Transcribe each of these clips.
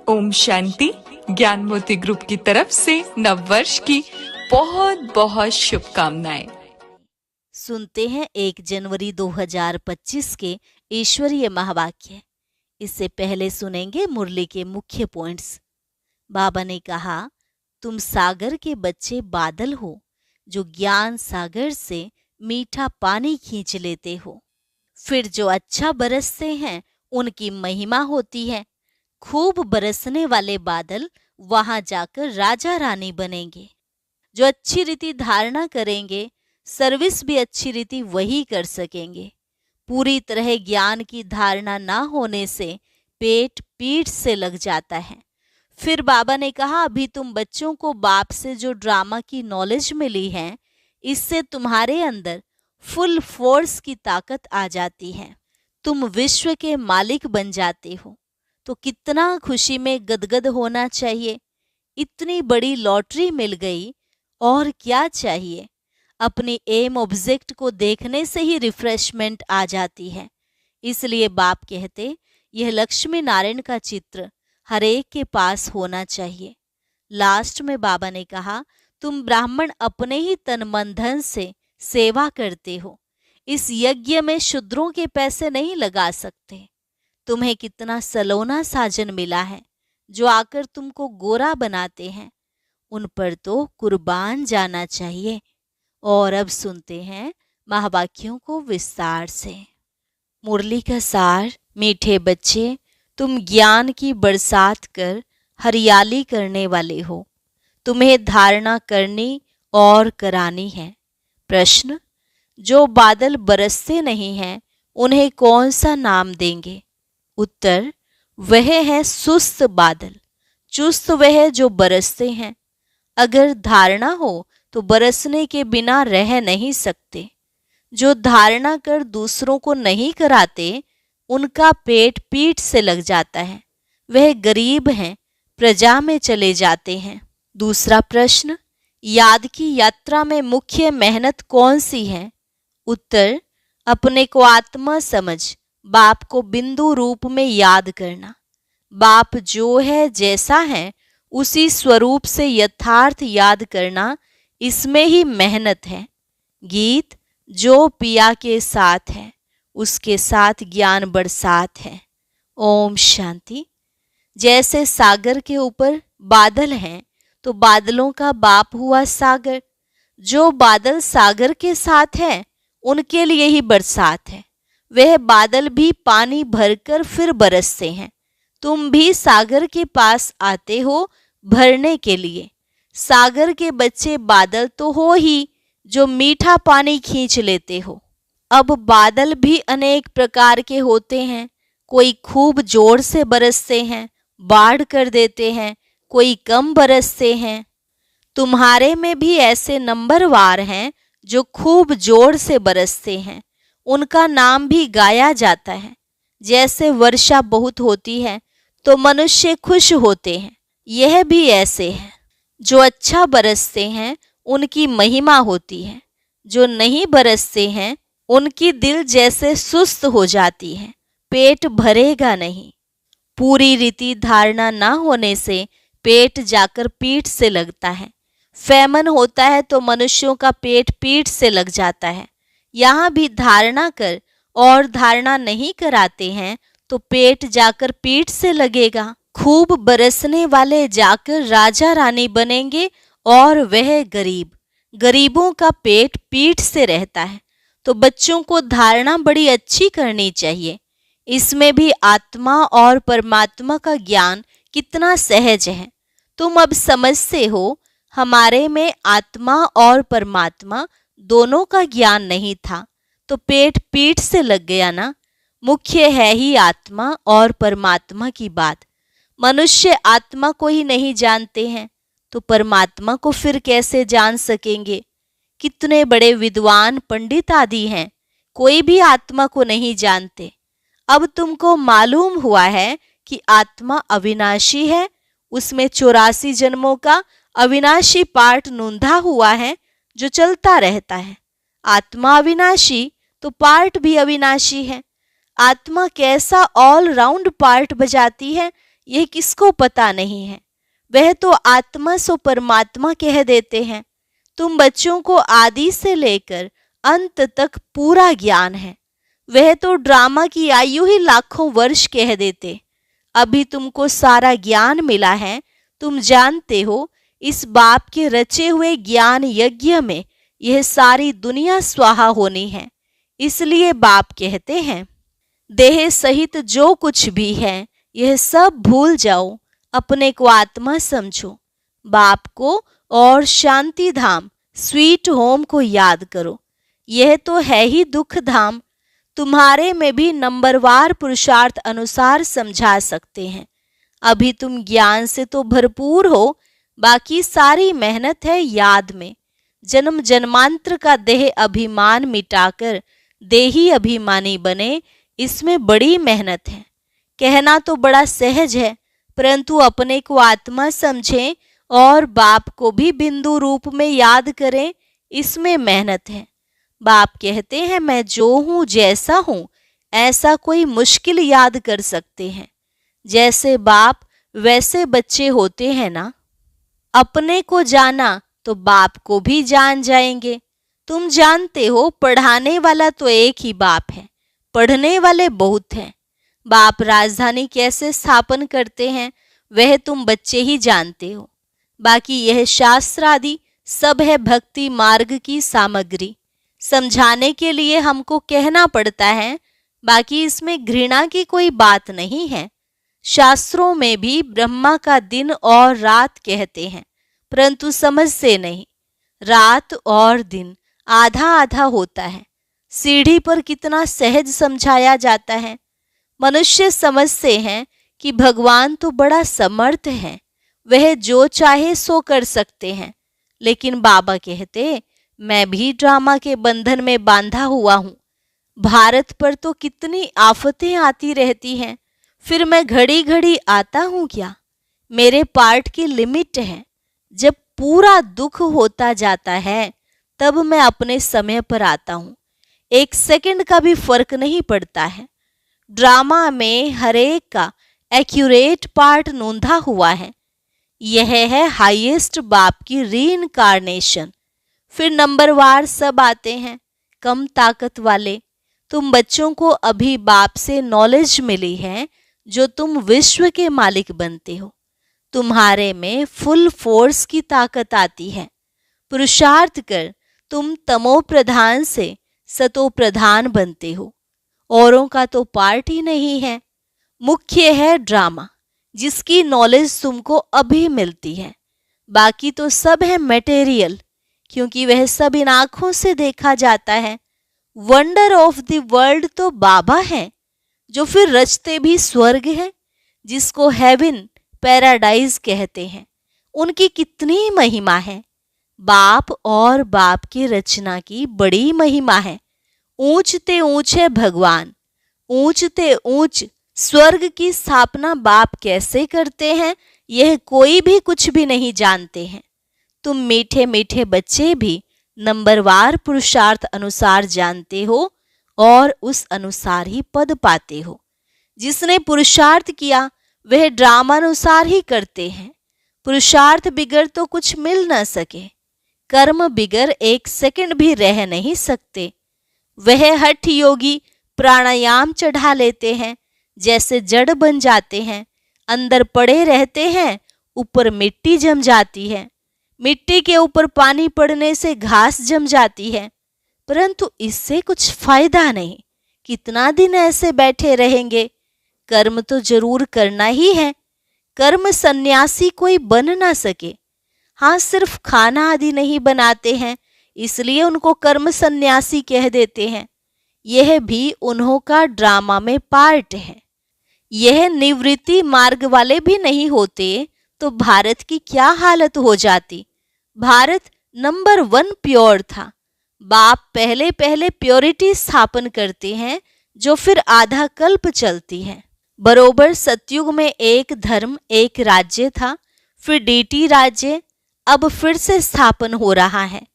ओम शांति। ज्ञान मोती ग्रुप की तरफ से नववर्ष की बहुत बहुत शुभकामनाएं। सुनते हैं 1 जनवरी 2025 के ईश्वरीय महावाक्य। इससे पहले सुनेंगे मुरली के मुख्य पॉइंट्स। बाबा ने कहा, तुम सागर के बच्चे बादल हो जो ज्ञान सागर से मीठा पानी खींच लेते हो। फिर जो अच्छा बरसते हैं उनकी महिमा होती है। खूब बरसने वाले बादल वहां जाकर राजा रानी बनेंगे। जो अच्छी रीति धारणा करेंगे, सर्विस भी अच्छी रीति वही कर सकेंगे। पूरी तरह ज्ञान की धारणा ना होने से पेट पीठ से लग जाता है। फिर बाबा ने कहा, अभी तुम बच्चों को बाप से जो ड्रामा की नॉलेज मिली है, इससे तुम्हारे अंदर फुल फोर्स की ताकत आ जाती है। तुम विश्व के मालिक बन जाते हो। तो कितना खुशी में गदगद होना चाहिए। इतनी बड़ी लॉटरी मिल गई, और क्या चाहिए। अपनी एम ऑब्जेक्ट को देखने से ही रिफ्रेशमेंट आ जाती है। इसलिए बाप कहते, यह लक्ष्मी नारायण का चित्र हर एक के पास होना चाहिए। लास्ट में बाबा ने कहा, तुम ब्राह्मण अपने ही तन मन धन से सेवा करते हो। इस यज्ञ में शूद्रों के पैसे नहीं लगा सकते। तुम्हें कितना सलोना साजन मिला है जो आकर तुमको गोरा बनाते हैं। उन पर तो कुर्बान जाना चाहिए। और अब सुनते हैं महावाक्यों को विस्तार से। मुरली का सार। मीठे बच्चे, तुम ज्ञान की बरसात कर हरियाली करने वाले हो। तुम्हें धारणा करनी और करानी है। प्रश्न, जो बादल बरसते नहीं हैं उन्हें कौन सा नाम देंगे? उत्तर, वह है सुस्त बादल। चुस्त वह जो बरसते हैं। अगर धारणा हो तो बरसने के बिना रह नहीं सकते। जो धारणा कर दूसरों को नहीं कराते, उनका पेट पीठ से लग जाता है। वह गरीब हैं, प्रजा में चले जाते हैं। दूसरा प्रश्न, याद की यात्रा में मुख्य मेहनत कौन सी है? उत्तर, अपने को आत्मा समझ बाप को बिंदु रूप में याद करना। बाप जो है, जैसा है, उसी स्वरूप से यथार्थ याद करना, इसमें ही मेहनत है। गीत, जो पिया के साथ है उसके साथ ज्ञान बरसात है। ओम शांति। जैसे सागर के ऊपर बादल हैं, तो बादलों का बाप हुआ सागर। जो बादल सागर के साथ है उनके लिए ही बरसात है। वह बादल भी पानी भरकर फिर बरसते हैं। तुम भी सागर के पास आते हो भरने के लिए। सागर के बच्चे बादल तो हो ही, जो मीठा पानी खींच लेते हो। अब बादल भी अनेक प्रकार के होते हैं। कोई खूब जोर से बरसते हैं, बाढ़ कर देते हैं। कोई कम बरसते हैं। तुम्हारे में भी ऐसे नंबरवार हैं जो खूब जोर से बरसते हैं। उनका नाम भी गाया जाता है। जैसे वर्षा बहुत होती है तो मनुष्य खुश होते हैं, यह भी ऐसे है। जो अच्छा बरसते हैं उनकी महिमा होती है। जो नहीं बरसते हैं उनकी दिल जैसे सुस्त हो जाती है। पेट भरेगा नहीं। पूरी रीति धारणा ना होने से पेट जाकर पीठ से लगता है। फैमन होता है तो मनुष्यों का पेट पीठ से लग जाता है। यहाँ भी धारणा कर और धारणा नहीं कराते हैं तो पेट जाकर पीठ से लगेगा। खूब बरसने वाले जाकर राजा रानी बनेंगे, और वह गरीब, गरीबों का पेट पीठ से रहता है। तो बच्चों को धारणा बड़ी अच्छी करनी चाहिए। इसमें भी आत्मा और परमात्मा का ज्ञान कितना सहज है। तुम अब समझते हो, हमारे में आत्मा और परमात्मा दोनों का ज्ञान नहीं था तो पेट पीठ से लग गया ना। मुख्य है ही आत्मा और परमात्मा की बात। मनुष्य आत्मा को ही नहीं जानते हैं तो परमात्मा को फिर कैसे जान सकेंगे? कितने बड़े विद्वान पंडित आदि हैं, कोई भी आत्मा को नहीं जानते। अब तुमको मालूम हुआ है कि आत्मा अविनाशी है। उसमें 84 जन्मों का अविनाशी पार्ट नूंधा हुआ है जो चलता रहता है। आत्मा अविनाशी तो पार्ट भी अविनाशी है। आत्मा कैसा ऑल राउंड पार्ट बजाती है, यह किसको पता नहीं है। वह तो आत्मा सो परमात्मा कह देते हैं। तुम बच्चों को आदि से लेकर अंत तक पूरा ज्ञान है। वह तो ड्रामा की आयु ही लाखों वर्ष कह देते। अभी तुमको सारा ज्ञान मिला है। तुम जानते हो इस बाप के रचे हुए ज्ञान यज्ञ में यह सारी दुनिया स्वाहा होनी है। इसलिए बाप कहते हैं, देह सहित जो कुछ भी है यह सब भूल जाओ, अपने को आत्मा समझो। बाप को और शांति धाम स्वीट होम को याद करो। यह तो है ही दुख धाम। तुम्हारे में भी नंबरवार पुरुषार्थ अनुसार समझा सकते हैं। अभी तुम ज्ञान से तो भरपूर हो, बाकी सारी मेहनत है याद में। जन्म जन्मांतर का देह अभिमान मिटाकर देही अभिमानी बने, इसमें बड़ी मेहनत है। कहना तो बड़ा सहज है, परंतु अपने को आत्मा समझें और बाप को भी बिंदु रूप में याद करें, इसमें मेहनत है। बाप कहते हैं, मैं जो हूँ जैसा हूँ ऐसा कोई मुश्किल याद कर सकते हैं। जैसे बाप वैसे बच्चे होते हैं ना। अपने को जाना तो बाप को भी जान जाएंगे। तुम जानते हो पढ़ाने वाला तो एक ही बाप है, पढ़ने वाले बहुत हैं। बाप राजधानी कैसे स्थापन करते हैं वह तुम बच्चे ही जानते हो। बाकी यह शास्त्र आदि सब है भक्ति मार्ग की सामग्री। समझाने के लिए हमको कहना पड़ता है, बाकी इसमें घृणा की कोई बात नहीं है। शास्त्रों में भी ब्रह्मा का दिन और रात कहते हैं, परंतु समझते नहीं। रात और दिन आधा आधा होता है। सीढ़ी पर कितना सहज समझाया जाता है। मनुष्य समझते हैं कि भगवान तो बड़ा समर्थ है, वह जो चाहे सो कर सकते हैं। लेकिन बाबा कहते, मैं भी ड्रामा के बंधन में बांधा हुआ हूँ। भारत पर तो कितनी आफतें आती रहती हैं, फिर मैं घड़ी घड़ी आता हूँ क्या? मेरे पार्ट की लिमिट है। जब पूरा दुख होता जाता है तब मैं अपने समय पर आता हूँ। एक सेकंड का भी फर्क नहीं पड़ता है। ड्रामा में हरेक का एक्यूरेट पार्ट नोंधा हुआ है। यह है हाईएस्ट बाप की रीइंकार्नेशन। फिर नंबरवार सब आते हैं, कम ताकत वाले। तुम बच्चों को अभी बाप से नॉलेज मिली है जो तुम विश्व के मालिक बनते हो। तुम्हारे में फुल फोर्स की ताकत आती है। पुरुषार्थ कर तुम तमो प्रधान से सतो प्रधान बनते हो। औरों का तो पार्ट ही नहीं है। मुख्य है ड्रामा, जिसकी नॉलेज तुमको अभी मिलती है। बाकी तो सब है मटेरियल, क्योंकि वह सब इन आंखों से देखा जाता है। वंडर ऑफ द वर्ल्ड तो बाबा है, जो फिर रचते भी स्वर्ग है, जिसको हेवन पैराडाइज कहते हैं। उनकी कितनी महिमा है। बाप और बाप की रचना की बड़ी महिमा है। ऊंचते ऊंच है भगवान। ऊंचते ऊंच स्वर्ग की स्थापना बाप कैसे करते हैं यह कोई भी कुछ भी नहीं जानते हैं। तुम मीठे मीठे बच्चे भी नंबरवार पुरुषार्थ अनुसार जानते हो और उस अनुसार ही पद पाते हो। जिसने पुरुषार्थ किया वह ड्रामानुसार ही करते हैं। पुरुषार्थ बिगर तो कुछ मिल न सके। कर्म बिगर एक सेकंड भी रह नहीं सकते। वह हठ योगी प्राणायाम चढ़ा लेते हैं, जैसे जड़ बन जाते हैं। अंदर पड़े रहते हैं, ऊपर मिट्टी जम जाती है। मिट्टी के ऊपर पानी पड़ने से घास जम जाती है, परंतु इससे कुछ फायदा नहीं। कितना दिन ऐसे बैठे रहेंगे? कर्म तो जरूर करना ही है। कर्म सन्यासी कोई बन ना सके। हाँ, सिर्फ खाना आदि नहीं बनाते हैं, इसलिए उनको कर्म सन्यासी कह देते हैं। यह भी उन्हों का ड्रामा में पार्ट है। यह निवृत्ति मार्ग वाले भी नहीं होते तो भारत की क्या हालत हो जाती। भारत नंबर 1 प्योर था। बाप पहले पहले प्योरिटी स्थापन करते हैं, जो फिर आधा कल्प चलती है। बरोबर सतयुग में एक धर्म एक राज्य था, फिर डीटी राज्य अब फिर से स्थापन हो रहा है।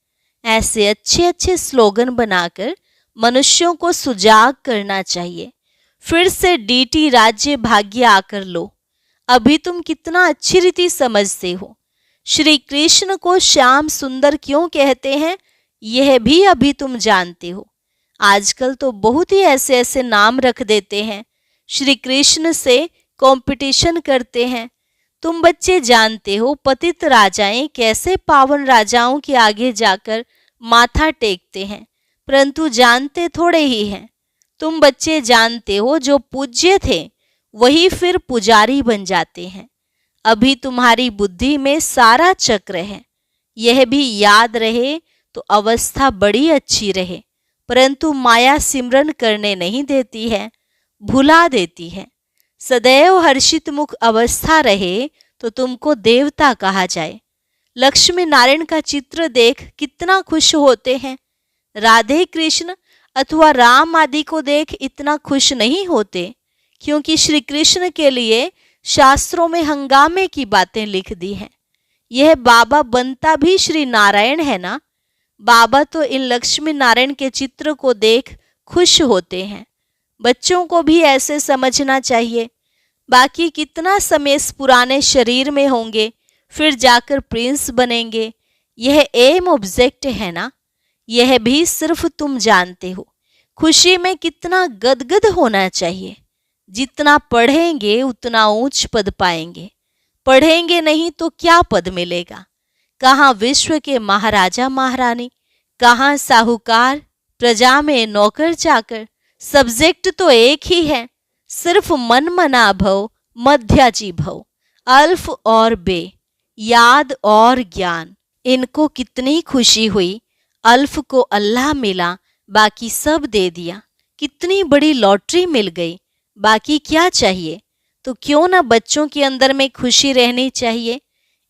ऐसे अच्छे अच्छे स्लोगन बनाकर मनुष्यों को सुजाग करना चाहिए। फिर से डीटी राज्य भाग्य आकर लो। अभी तुम कितना अच्छी रीति समझते हो। श्री कृष्ण को श्याम सुंदर क्यों कहते हैं, यह भी अभी तुम जानते हो। आजकल तो बहुत ही ऐसे ऐसे नाम रख देते हैं, श्री कृष्ण से कंपटीशन करते हैं। तुम बच्चे जानते हो पतित राजाएं कैसे पावन राजाओं के आगे जाकर माथा टेकते हैं, परंतु जानते थोड़े ही हैं। तुम बच्चे जानते हो जो पूज्य थे वही फिर पुजारी बन जाते हैं। अभी तुम्हारी बुद्धि में सारा चक्र है। यह भी याद रहे तो अवस्था बड़ी अच्छी रहे, परंतु माया सिमरन करने नहीं देती है, भुला देती है। सदैव हर्षित मुख अवस्था रहे तो तुमको देवता कहा जाए। लक्ष्मी नारायण का चित्र देख कितना खुश होते हैं। राधे कृष्ण अथवा राम आदि को देख इतना खुश नहीं होते, क्योंकि श्री कृष्ण के लिए शास्त्रों में हंगामे की बातें लिख दी हैं। यह बाबा बनता भी श्री नारायण है ना। बाबा तो इन लक्ष्मी नारायण के चित्र को देख खुश होते हैं। बच्चों को भी ऐसे समझना चाहिए। बाकी कितना समय इस पुराने शरीर में होंगे, फिर जाकर प्रिंस बनेंगे, यह एम ऑब्जेक्ट है ना। यह भी सिर्फ तुम जानते हो। खुशी में कितना गदगद होना चाहिए। जितना पढ़ेंगे उतना ऊंच पद पाएंगे, पढ़ेंगे नहीं तो क्या पद मिलेगा। कहाँ विश्व के महाराजा महारानी, कहाँ साहूकार, प्रजा में नौकर चाकर। सब्जेक्ट तो एक ही है, सिर्फ मन मना भव, मध्याजी भव, अल्फ और बे, याद और ज्ञान। इनको कितनी खुशी हुई। अल्फ को अल्लाह मिला, बाकी सब दे दिया। कितनी बड़ी लॉटरी मिल गई, बाकी क्या चाहिए। तो क्यों ना बच्चों के अंदर में खुशी रहनी चाहिए।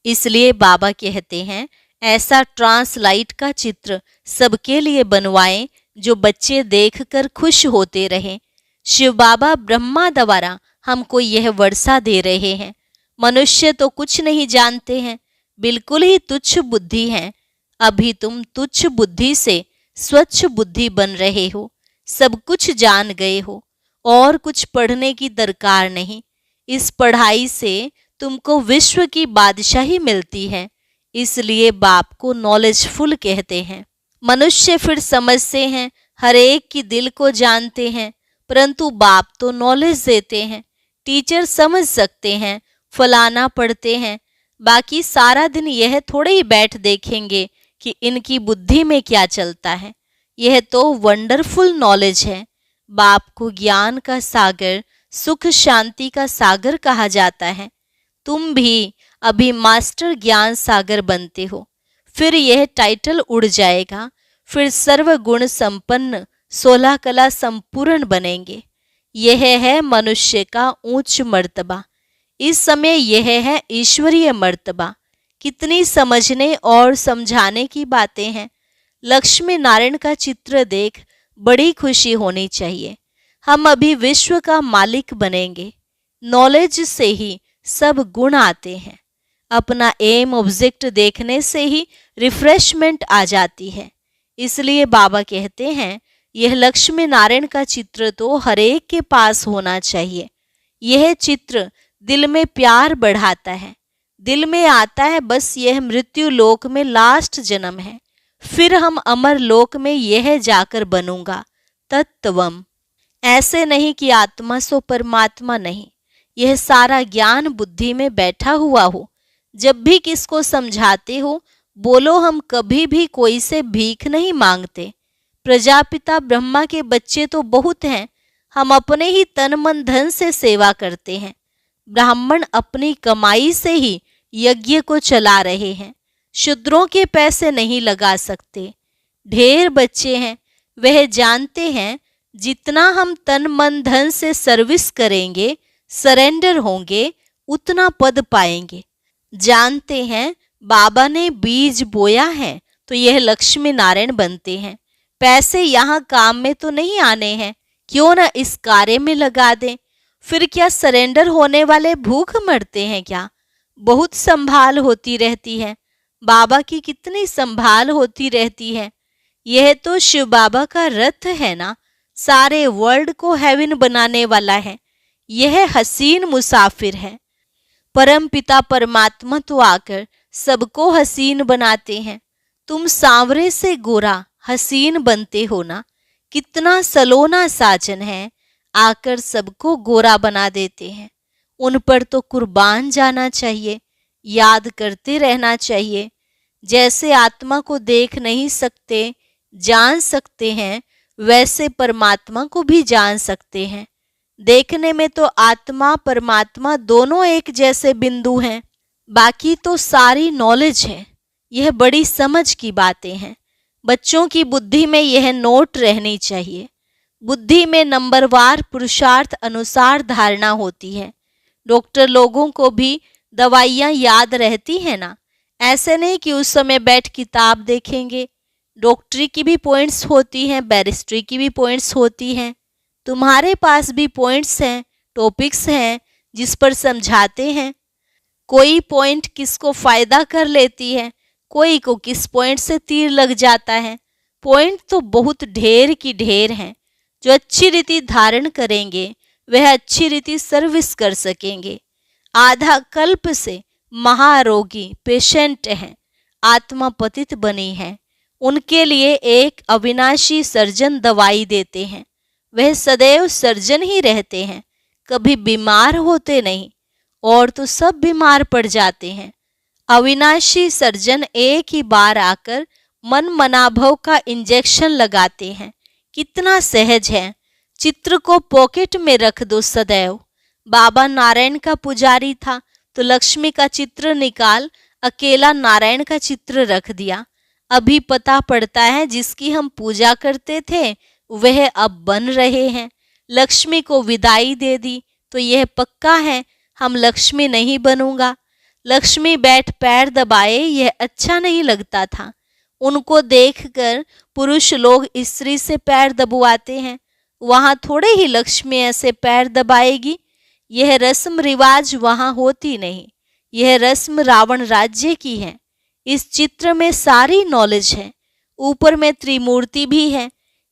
इसलिए बाबा कहते हैं ऐसा ट्रांसलाइट का चित्र सबके लिए बनवाएं जो बच्चे देखकर खुश होते रहें। शिव बाबा ब्रह्मा द्वारा हमको यह वर्षा दे रहे हैं। मनुष्य तो कुछ नहीं जानते हैं, बिल्कुल ही तुच्छ बुद्धि हैं। अभी तुम तुच्छ बुद्धि से स्वच्छ बुद्धि बन रहे हो, सब कुछ जान गए हो और कुछ पढ़ने की दरकार नहीं। इस पढ़ाई से तुमको विश्व की बादशाही मिलती है, इसलिए बाप को नॉलेजफुल कहते हैं। मनुष्य फिर समझते हैं, हर एक की दिल को जानते हैं, परंतु बाप तो नॉलेज देते हैं। टीचर समझ सकते हैं, फलाना पढ़ते हैं, बाकी सारा दिन यह थोड़े ही बैठ देखेंगे कि इनकी बुद्धि में क्या चलता है। यह तो वंडरफुल नॉलेज है। बाप को ज्ञान का सागर, सुख शांति का सागर कहा जाता है। तुम भी अभी मास्टर ज्ञान सागर बनते हो, फिर यह टाइटल उड़ जाएगा, फिर सर्व गुण संपन्न 16 कला संपूर्ण बनेंगे। यह है मनुष्य का ऊंच मर्तबा। इस समय यह है ईश्वरीय मर्तबा। कितनी समझने और समझाने की बातें हैं। लक्ष्मी नारायण का चित्र देख बड़ी खुशी होनी चाहिए। हम अभी विश्व का मालिक बनेंगे। नॉलेज से ही सब गुण आते हैं। अपना एम ऑब्जेक्ट देखने से ही रिफ्रेशमेंट आ जाती है। इसलिए बाबा कहते हैं यह लक्ष्मी नारायण का चित्र तो हर एक के पास होना चाहिए। यह चित्र दिल में प्यार बढ़ाता है। दिल में आता है बस यह मृत्यु लोक में लास्ट जन्म है, फिर हम अमर लोक में यह जाकर बनूंगा तत्वम। ऐसे नहीं कि आत्मा सो परमात्मा नहीं, यह सारा ज्ञान बुद्धि में बैठा हुआ हो। जब भी किसको समझाते हो बोलो हम कभी भी कोई से भीख नहीं मांगते। प्रजापिता ब्रह्मा के बच्चे तो बहुत हैं, हम अपने ही तन मन धन से सेवा करते हैं। ब्राह्मण अपनी कमाई से ही यज्ञ को चला रहे हैं, शूद्रों के पैसे नहीं लगा सकते। ढेर बच्चे हैं, वह जानते हैं जितना हम तन मन धन से सर्विस करेंगे, सरेंडर होंगे, उतना पद पाएंगे। जानते हैं बाबा ने बीज बोया है तो यह लक्ष्मी नारायण बनते हैं। पैसे यहाँ काम में तो नहीं आने हैं, क्यों न इस कार्य में लगा दें। फिर क्या सरेंडर होने वाले भूख मरते हैं क्या? बहुत संभाल होती रहती है। बाबा की कितनी संभाल होती रहती है। यह तो शिव बाबा का रथ है ना, सारे वर्ल्ड को हेवन बनाने वाला है। यह हसीन मुसाफिर है। परम पिता परमात्मा तो आकर सबको हसीन बनाते हैं। तुम सांवरे से गोरा हसीन बनते हो ना। कितना सलोना साजन है, आकर सबको गोरा बना देते हैं। उन पर तो कुर्बान जाना चाहिए, याद करते रहना चाहिए। जैसे आत्मा को देख नहीं सकते, जान सकते हैं, वैसे परमात्मा को भी जान सकते हैं। देखने में तो आत्मा परमात्मा दोनों एक जैसे बिंदु हैं, बाकी तो सारी नॉलेज है। यह बड़ी समझ की बातें हैं। बच्चों की बुद्धि में यह नोट रहनी चाहिए। बुद्धि में नंबरवार पुरुषार्थ अनुसार धारणा होती है। डॉक्टर लोगों को भी दवाइयाँ याद रहती है ना। ऐसे नहीं कि उस समय बैठ किताब देखेंगे। डॉक्टरी की भी पॉइंट्स होती हैं, बैरिस्ट्री की भी पॉइंट्स होती हैं। तुम्हारे पास भी पॉइंट्स हैं, टॉपिक्स हैं जिस पर समझाते हैं। कोई पॉइंट किसको फायदा कर लेती है, कोई को किस पॉइंट से तीर लग जाता है। पॉइंट तो बहुत ढेर की ढेर हैं। जो अच्छी रीति धारण करेंगे वह अच्छी रीति सर्विस कर सकेंगे। आधा कल्प से महारोगी पेशेंट हैं, आत्मा पतित बनी है। उनके लिए एक अविनाशी सर्जन दवाई देते हैं। वह सदैव सर्जन ही रहते हैं, कभी बीमार होते नहीं। और तो सब बीमार पड़ जाते हैं। अविनाशी सर्जन एक ही बार आकर मन मनाभव का इंजेक्शन लगाते हैं। कितना सहज है। चित्र को पॉकेट में रख दो सदैव। बाबा नारायण का पुजारी था तो लक्ष्मी का चित्र निकाल अकेला नारायण का चित्र रख दिया। अभी पता पड़ता है जिसकी हम पूजा करते थे वह अब बन रहे हैं। लक्ष्मी को विदाई दे दी तो यह पक्का है हम लक्ष्मी नहीं बनूंगा। लक्ष्मी बैठ पैर दबाए यह अच्छा नहीं लगता था। उनको देखकर पुरुष लोग स्त्री से पैर दबवाते हैं। वहां थोड़े ही लक्ष्मी ऐसे पैर दबाएगी। यह रस्म रिवाज वहां होती नहीं। यह रस्म रावण राज्य की है। इस चित्र में सारी नॉलेज है। ऊपर में त्रिमूर्ति भी है।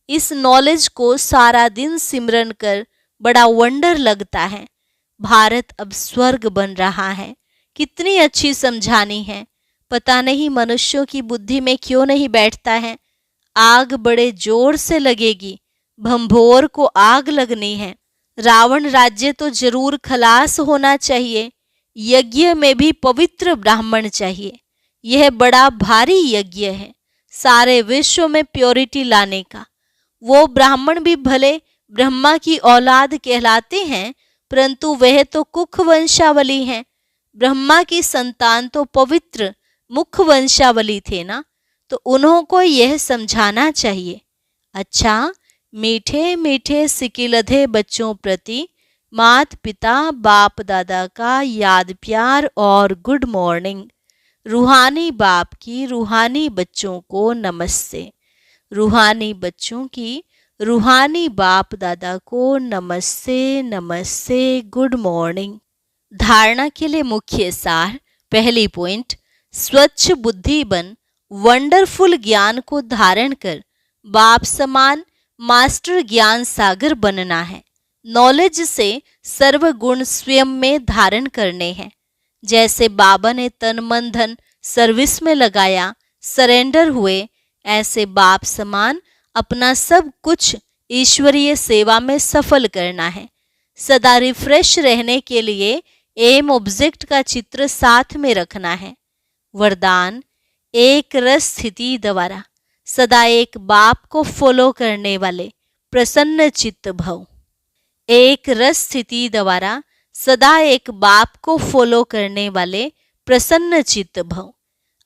इस नॉलेज को सारा दिन सिमरन कर बड़ा वंडर लगता है। भारत अब स्वर्ग बन रहा है। कितनी अच्छी समझानी है। पता नहीं मनुष्यों की बुद्धि में क्यों नहीं बैठता है। आग बड़े जोर से लगेगी। भंभोर को आग लगनी है। रावण राज्य तो जरूर खलास होना चाहिए। यज्ञ में भी पवित्र ब्राह्मण चाहिए। यह बड़ा भारी यज्ञ है, सारे विश्व में प्योरिटी लाने का। वो ब्राह्मण भी भले ब्रह्मा की औलाद कहलाते हैं, परंतु वह तो कुख वंशावली हैं। ब्रह्मा की संतान तो पवित्र मुख वंशावली थे ना, तो उन्हों को यह समझाना चाहिए। अच्छा, मीठे मीठे सिकिलधे बच्चों प्रति मात पिता बाप दादा का याद प्यार और गुड मॉर्निंग। रूहानी बाप की रूहानी बच्चों को नमस्ते। रूहानी बच्चों की रूहानी बाप दादा को नमस्ते नमस्ते, गुड मॉर्निंग। धारणा के लिए मुख्य सार। पहली पॉइंट, स्वच्छ बुद्धि बन वंडरफुल ज्ञान को धारण कर बाप समान मास्टर ज्ञान सागर बनना है। नॉलेज से सर्व गुण स्वयं में धारण करने हैं। जैसे बाबा ने तन मन धन सर्विस में लगाया, सरेंडर हुए, ऐसे बाप समान अपना सब कुछ ईश्वरीय सेवा में सफल करना है। सदा रिफ्रेश रहने के लिए एम ऑब्जेक्ट का चित्र साथ में रखना है। वरदान, एक रस स्थिति द्वारा सदा एक बाप को फॉलो करने वाले प्रसन्न चित्त भव। एक रस स्थिति द्वारा सदा एक बाप को फॉलो करने वाले प्रसन्न चित्त भव।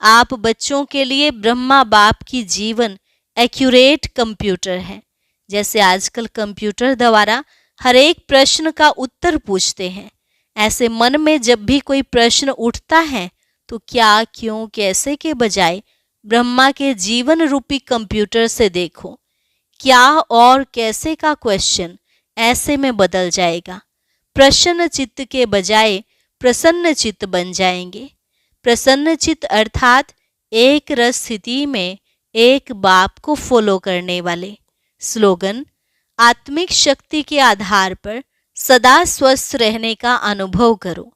आप बच्चों के लिए ब्रह्मा बाप की जीवन एक्यूरेट कंप्यूटर है। जैसे आजकल कंप्यूटर द्वारा हर एक प्रश्न का उत्तर पूछते हैं, ऐसे मन में जब भी कोई प्रश्न उठता है तो क्या, क्यों, कैसे के बजाय ब्रह्मा के जीवन रूपी कंप्यूटर से देखो। क्या और कैसे का क्वेश्चन ऐसे में बदल जाएगा। प्रसन्न चित्त के बजाय प्रसन्न चित्त बन जाएंगे। प्रसन्न चित्त अर्थात एक रस स्थिति में एक बाप को फॉलो करने वाले। स्लोगन, आत्मिक शक्ति के आधार पर सदा स्वस्थ रहने का अनुभव करो।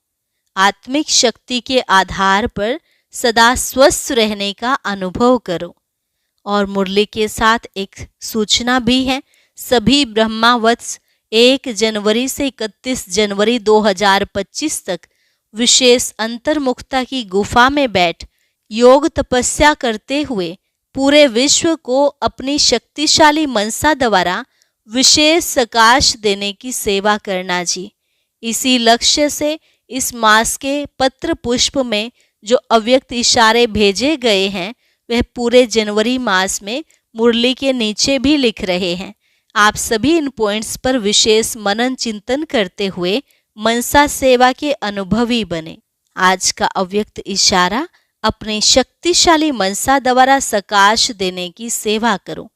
आत्मिक शक्ति के आधार पर सदा स्वस्थ रहने का अनुभव करो। और मुरली के साथ एक सूचना भी है, सभी ब्रह्मावत्स 1 जनवरी से 31 जनवरी 2025 तक विशेष अंतर्मुखता की गुफा में बैठ योग तपस्या करते हुए पूरे विश्व को अपनी शक्तिशाली मनसा द्वारा विशेष सकाश देने की सेवा करना जी। इसी लक्ष्य से इस मास के पत्र पुष्प में जो अव्यक्त इशारे भेजे गए हैं वह पूरे जनवरी मास में मुरली के नीचे भी लिख रहे हैं। आप सभी इन पॉइंट्स पर विशेष मनन चिंतन करते हुए मनसा सेवा के अनुभवी बने। आज का अव्यक्त इशारा अपने शक्तिशाली मनसा द्वारा सकाश देने की सेवा करो।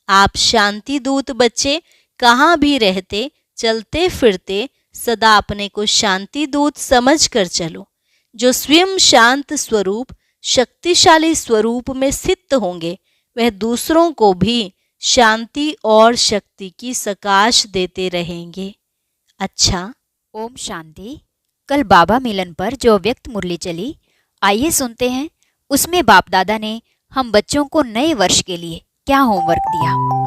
आप शांति दूत बच्चे कहाँ भी रहते चलते फिरते सदा अपने को शांति दूत समझ कर चलो। जो स्वयं शांत स्वरूप शक्तिशाली स्वरूप में स्थित होंगे वह दूसरों को भी शांति और शक्ति की सकाश देते रहेंगे। अच्छा, ओम शांति। कल बाबा मिलन पर जो व्यक्त मुरली चली, आइए सुनते हैं उसमें बाप दादा ने हम बच्चों को नए वर्ष के लिए क्या होमवर्क दिया।